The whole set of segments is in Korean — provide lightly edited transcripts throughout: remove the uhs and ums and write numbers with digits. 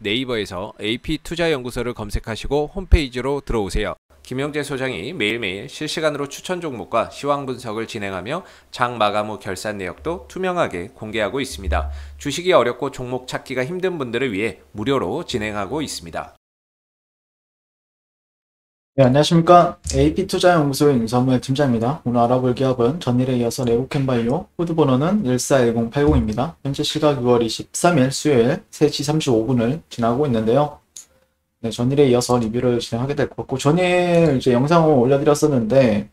네이버에서 AP투자연구소를 검색하시고 홈페이지로 들어오세요. 김영재 소장이 매일매일 실시간으로 추천 종목과 시황 분석을 진행하며 장 마감 후 결산 내역도 투명하게 공개하고 있습니다. 주식이 어렵고 종목 찾기가 힘든 분들을 위해 무료로 진행하고 있습니다. 네, 안녕하십니까. AP투자연구소의 윤선물 팀장입니다. 오늘 알아볼 기업은 전일에 이어서 레오캠바이오, 코드번호는 141080입니다. 현재 시각 6월 23일 수요일 3시 35분을 지나고 있는데요. 네, 전일에 이어서 리뷰를 진행하게 될 것 같고, 전일 이제 영상을 올려드렸었는데,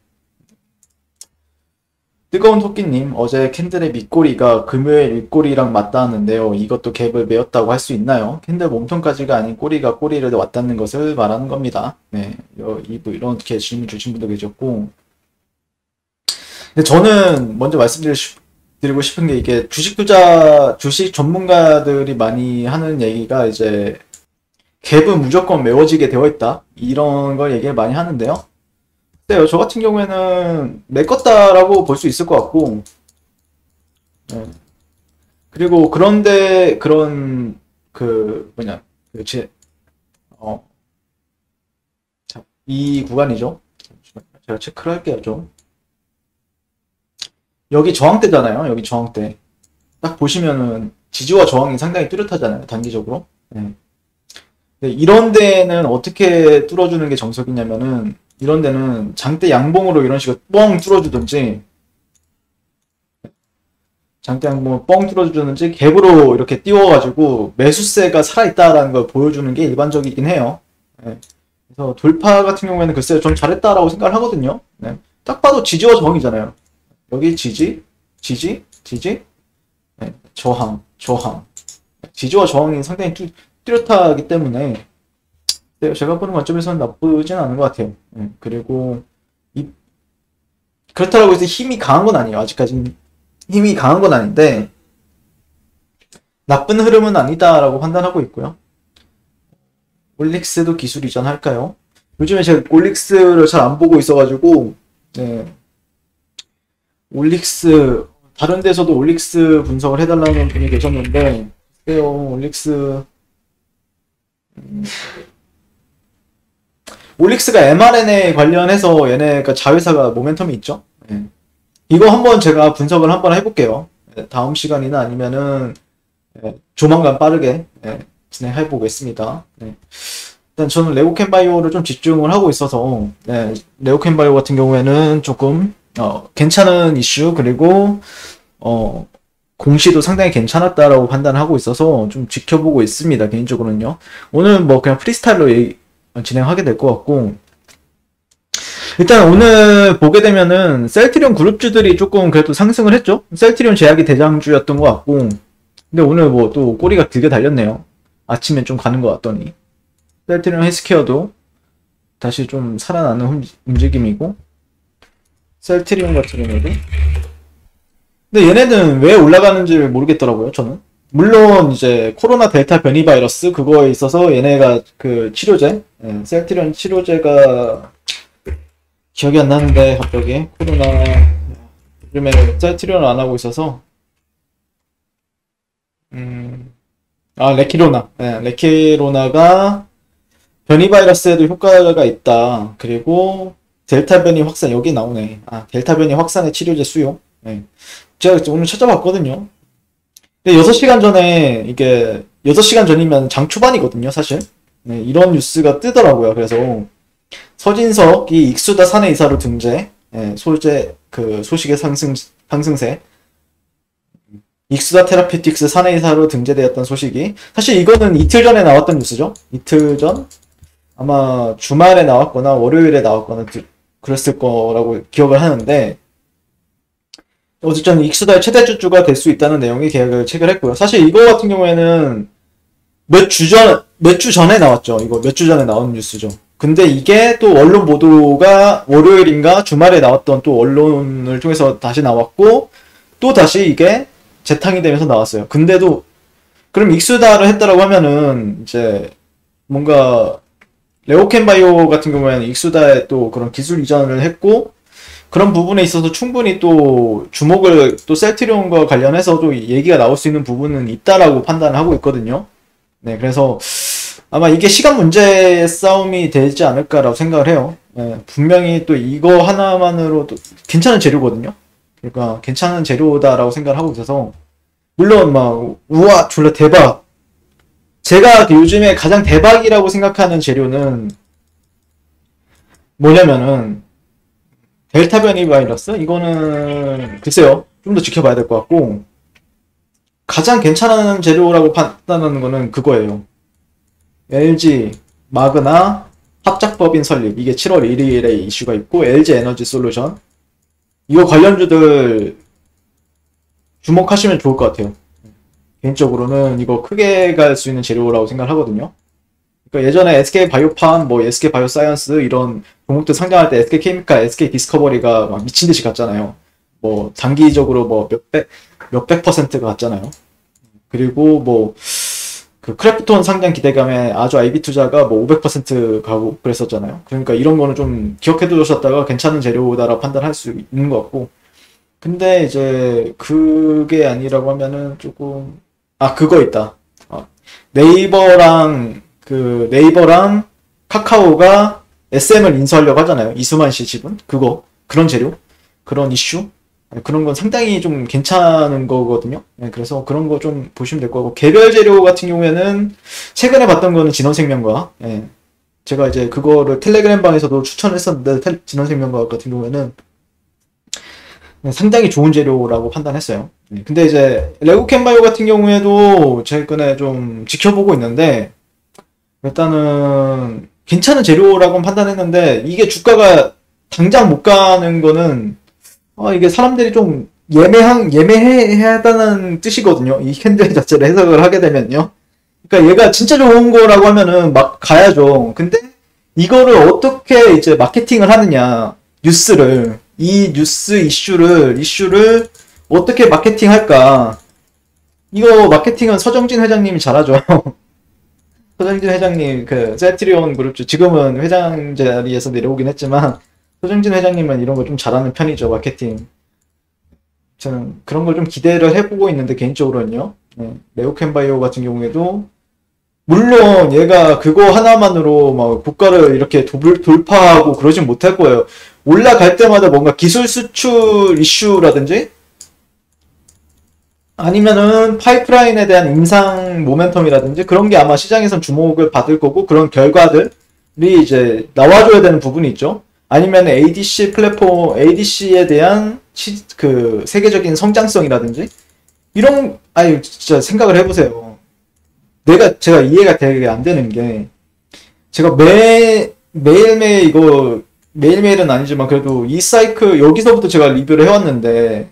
뜨거운 토끼님, 어제 캔들의 밑꼬리가 금요일 윗꼬리랑 맞닿았는데요. 이것도 갭을 메웠다고 할 수 있나요? 캔들 몸통까지가 아닌 꼬리가 꼬리를 왔닿는 것을 말하는 겁니다. 네, 이렇게 질문 주신 분도 계셨고. 근데 저는 먼저 말씀드리고 싶은 게 이게 주식 전문가들이 많이 하는 얘기가 이제 갭은 무조건 메워지게 되어 있다. 이런 걸 얘기를 많이 하는데요. 네, 저 같은 경우에는 메꿨다라고 볼 수 있을 것 같고, 네. 그리고 그런데 자, 이 구간이죠. 제가 체크를 할게요, 좀. 여기 저항대잖아요, 여기 저항대. 딱 보시면은 지지와 저항이 상당히 뚜렷하잖아요, 단기적으로. 네. 네, 이런 데는 어떻게 뚫어주는 게 정석이냐면은, 이런 데는 장대 양봉으로 이런 식으로 뻥 뚫어주든지, 장대 양봉을 뻥 뚫어주든지, 갭으로 이렇게 띄워가지고 매수세가 살아있다라는 걸 보여주는 게 일반적이긴 해요. 네. 그래서 돌파 같은 경우에는 글쎄요, 좀 잘했다라고 생각을 하거든요. 네. 딱 봐도 지지와 저항이잖아요. 여기 지지, 네. 저항. 지지와 저항이 상당히 뚜렷하기 때문에, 네, 제가 보는 관점에서는 나쁘진 않은 것 같아요. 네, 그리고 그렇다고 해서 힘이 강한 건 아니에요. 아직까지는 힘이 강한 건 아닌데 나쁜 흐름은 아니다라고 판단하고 있고요. 올릭스도 기술 이전할까요? 요즘에 제가 올릭스를 잘 안 보고 있어가지고, 네, 올릭스 다른 데서도 올릭스 분석을 해달라는 분이 계셨는데, 글쎄요, 올릭스가 mRNA 관련해서 얘네가 자회사가 모멘텀이 있죠. 네. 이거 한번 제가 분석을 한번 해볼게요. 네, 다음 시간이나 아니면은 조만간 빠르게 진행해 보겠습니다. 네. 일단 저는 레오캠바이오를 좀 집중을 하고 있어서, 네, 레오캠바이오 같은 경우에는 조금 괜찮은 이슈, 그리고 공시도 상당히 괜찮았다라고 판단하고 있어서 좀 지켜보고 있습니다. 개인적으로는요. 오늘 뭐 그냥 프리스타일로 진행하게 될 것 같고, 일단 오늘 보게 되면은 셀트리온 그룹주들이 조금 그래도 상승을 했죠. 셀트리온 제약이 대장주였던 것 같고, 근데 오늘 뭐 또 꼬리가 길게 달렸네요. 아침에 좀 가는 것 같더니 셀트리온 헬스케어도 다시 좀 살아나는 움직임이고, 셀트리온 같은 경우도, 근데 얘네는 왜 올라가는지를 모르겠더라고요. 저는 물론 이제 코로나 델타 변이 바이러스 그거에 있어서 얘네가 그 치료제, 셀트리온 치료제가 기억이 안 나는데 갑자기 코로나, 요즘에 셀트리온을 안 하고 있어서, 레키로나, 레키로나가 변이 바이러스에도 효과가 있다. 그리고 델타 변이 확산, 여기 나오네. 델타 변이 확산의 치료제 수요. 네. 제가 오늘 찾아봤거든요. 근데 6시간 전에, 이게 6시간 전이면 장 초반이거든요, 사실. 네, 이런 뉴스가 뜨더라고요. 그래서 서진석이 익수다 사내이사로 등재, 소식의 상승세, 익수다 테라피틱스 사내이사로 등재되었던 소식이, 사실 이거는 이틀 전에 나왔던 뉴스죠. 이틀 전? 아마 주말에 나왔거나 월요일에 나왔거나 그랬을 거라고 기억을 하는데, 어쨌든 익수다의 최대 주주가 될 수 있다는 내용의 계약을 체결했고요. 사실 이거 같은 경우에는 몇 주 전에 나왔죠. 이거 몇 주 전에 나온 뉴스죠. 근데 이게 또 언론 보도가 월요일인가 주말에 나왔던 또 언론을 통해서 다시 나왔고, 또 다시 이게 재탕이 되면서 나왔어요. 근데도 그럼 익수다를 했다라고 하면은 이제 뭔가 레오캠바이오 같은 경우에는 익수다에 또 그런 기술 이전을 했고, 그런 부분에 있어서 충분히 또 주목을 또 셀트리온과 관련해서도 얘기가 나올 수 있는 부분은 있다라고 판단을 하고 있거든요. 네, 그래서 아마 이게 시간 문제의 싸움이 되지 않을까라고 생각을 해요. 예, 분명히 또 이거 하나만으로도 괜찮은 재료거든요. 그러니까 괜찮은 재료다라고 생각을 하고 있어서 물론 막 우와 졸라 대박. 제가 그 요즘에 가장 대박이라고 생각하는 재료는 뭐냐면은 델타 변이 바이러스 이거는 글쎄요 좀 더 지켜봐야 될 것 같고 가장 괜찮은 재료라고 판단하는 거는 그거예요. LG 마그나 합작법인 설립 이게 7월 1일에 이슈가 있고 LG 에너지 솔루션 이거 관련주들 주목하시면 좋을 것 같아요. 개인적으로는 이거 크게 갈 수 있는 재료라고 생각하거든요. 그러니까 예전에 SK 바이오팜, 뭐 SK 바이오사이언스 이런 종목들 상장할 때 SK 케미칼, SK 디스커버리가 막 미친 듯이 갔잖아요. 뭐 단기적으로 뭐 몇백 퍼센트가 갔잖아요. 그리고 뭐 그 크래프톤 상장 기대감에 아주 IB 투자가 뭐 500% 가고 그랬었잖아요. 그러니까 이런 거는 좀 기억해 두셨다가 괜찮은 재료다라고 판단할 수 있는 것 같고. 근데 이제 그게 아니라고 하면은 조금 그거 있다. 네이버랑 카카오가 SM을 인수하려고 하잖아요. 이수만 씨 집은 그런 재료, 그런 이슈, 그런 건 상당히 좀 괜찮은 거거든요. 네, 그래서 그런 거 좀 보시면 될 거고 개별 재료 같은 경우에는 최근에 봤던 거는 진원생명과 제가 이제 그거를 텔레그램 방에서도 추천했었는데 진원생명과 같은 경우에는 상당히 좋은 재료라고 판단했어요. 근데 이제 레고캔바이오 같은 경우에도 최근에 좀 지켜보고 있는데 일단은 괜찮은 재료라고 판단했는데 이게 주가가 당장 못 가는 거는 이게 사람들이 좀 예매하다는 뜻이거든요. 이 캔들 자체를 해석을 하게 되면요. 그러니까 얘가 진짜 좋은 거라고 하면은 막 가야죠. 근데 이거를 어떻게 이제 마케팅을 하느냐, 이 뉴스 이슈를 어떻게 마케팅할까? 이거 마케팅은 서정진 회장님이 잘하죠. 서정진 회장님 그 셀트리온 그룹주 지금은 회장 자리에서 내려오긴 했지만 서정진 회장님은 이런 거 좀 잘하는 편이죠, 마케팅. 저는 그런 걸 좀 기대를 해보고 있는데 개인적으로는요. 레오캔바이오 같은 경우에도 물론 얘가 그거 하나만으로 막 국가를 이렇게 돌파하고 그러진 못할 거예요. 올라갈 때마다 뭔가 기술 수출 이슈라든지 아니면은 파이프라인에 대한 인상 모멘텀이라든지 그런 게 아마 시장에선 주목을 받을 거고 그런 결과들이 이제 나와줘야 되는 부분이 있죠. 아니면 ADC 플랫폼, ADC에 대한 그 세계적인 성장성이라든지 이런 진짜 생각을 해보세요. 제가 이해가 되게 안 되는 게 제가 매일매일은 아니지만 그래도 이 사이클 여기서부터 제가 리뷰를 해왔는데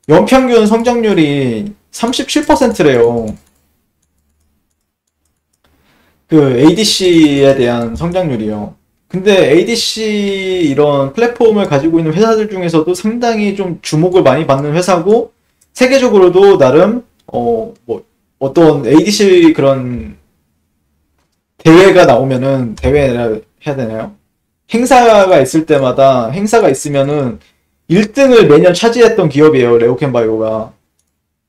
연평균 성장률이 37%래요. 그 ADC에 대한 성장률이요. 근데 ADC 이런 플랫폼을 가지고 있는 회사들 중에서도 상당히 좀 주목을 많이 받는 회사고 세계적으로도 나름 어떤 ADC 그런 대회가 나오면은 대회라 해야 되나요? 행사가 있으면은 1등을 매년 차지했던 기업이에요. 레오캔바이오가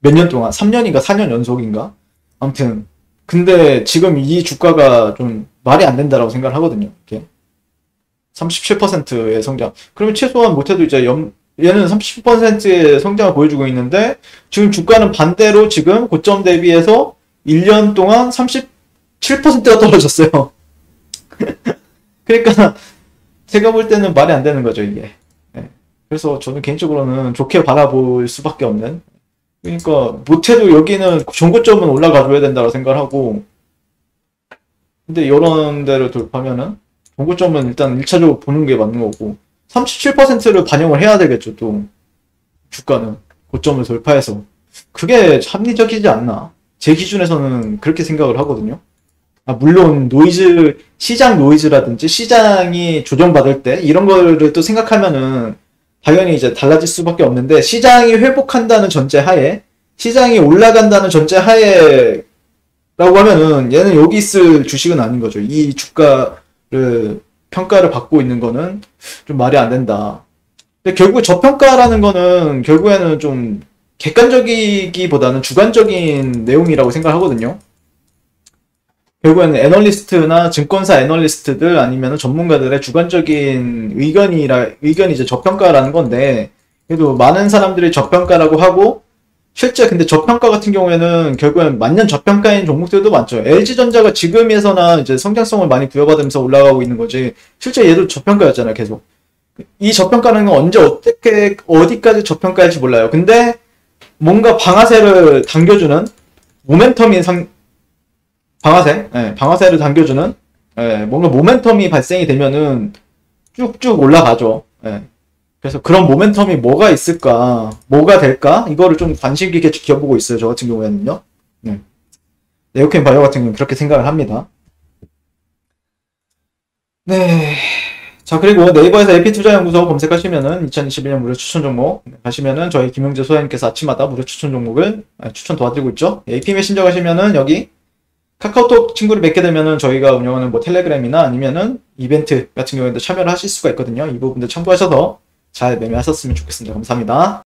몇 년 동안 3년인가 4년 연속인가 아무튼 근데 지금 이 주가가 좀 말이 안 된다라고 생각을 하거든요. 이렇게 37%의 성장. 그러면 최소한 못해도 이제 얘는 30%의 성장을 보여주고 있는데 지금 주가는 반대로 지금 고점 대비해서 1년 동안 37%가 떨어졌어요. 그러니까 제가 볼 때는 말이 안 되는 거죠, 이게. 그래서 저는 개인적으로는 좋게 바라볼 수밖에 없는. 그러니까 못해도 여기는 전고점은 올라가줘야 된다고 생각을 하고 근데 이런 데를 돌파하면은 전고점은 일단 1차적으로 보는 게 맞는 거고 37%를 반영을 해야 되겠죠. 또 주가는 고점을 돌파해서 그게 합리적이지 않나 제 기준에서는 그렇게 생각을 하거든요. 물론 시장 노이즈라든지 시장이 조정받을 때 이런 거를 또 생각하면은 당연히 이제 달라질 수밖에 없는데 시장이 회복한다는 전제 하에 시장이 올라간다는 전제 하에 라고 하면은 얘는 여기 있을 주식은 아닌 거죠. 이 주가를 평가를 받고 있는 거는 좀 말이 안 된다. 근데 결국 저평가라는 거는 결국에는 좀 객관적이기보다는 주관적인 내용이라고 생각하거든요. 결국에는 애널리스트나 증권사 애널리스트들 아니면 전문가들의 주관적인 의견이 이제 저평가라는 건데, 그래도 많은 사람들이 저평가라고 하고, 실제 근데 저평가 같은 경우에는 결국엔 만년 저평가인 종목들도 많죠. LG전자가 지금에서나 이제 성장성을 많이 부여받으면서 올라가고 있는 거지. 실제 얘도 저평가였잖아요, 계속. 이 저평가는 언제 어떻게 어디까지 저평가할지 몰라요. 근데 뭔가 방아쇠를 당겨주는 모멘텀인 방아쇠를 당겨주는 뭔가 모멘텀이 발생이 되면은 쭉쭉 올라가죠. 그래서 그런 모멘텀이 뭐가 있을까, 뭐가 될까, 이거를 좀 관심 깊게 지켜보고 있어요. 저 같은 경우에는요. 네오케인 바이오 같은 경우는 그렇게 생각을 합니다. 네. 자, 그리고 네이버에서 AP투자연구소 검색하시면은 2021년 무료 추천 종목 가시면은 저희 김용재 소장님께서 아침마다 무료 추천 종목을 추천 도와드리고 있죠. AP 메신저 가시면은 여기 카카오톡 친구를 맺게 되면은 저희가 운영하는 뭐 텔레그램이나 아니면은 이벤트 같은 경우에도 참여를 하실 수가 있거든요. 이 부분들 참고하셔서 잘 매매하셨으면 좋겠습니다. 감사합니다.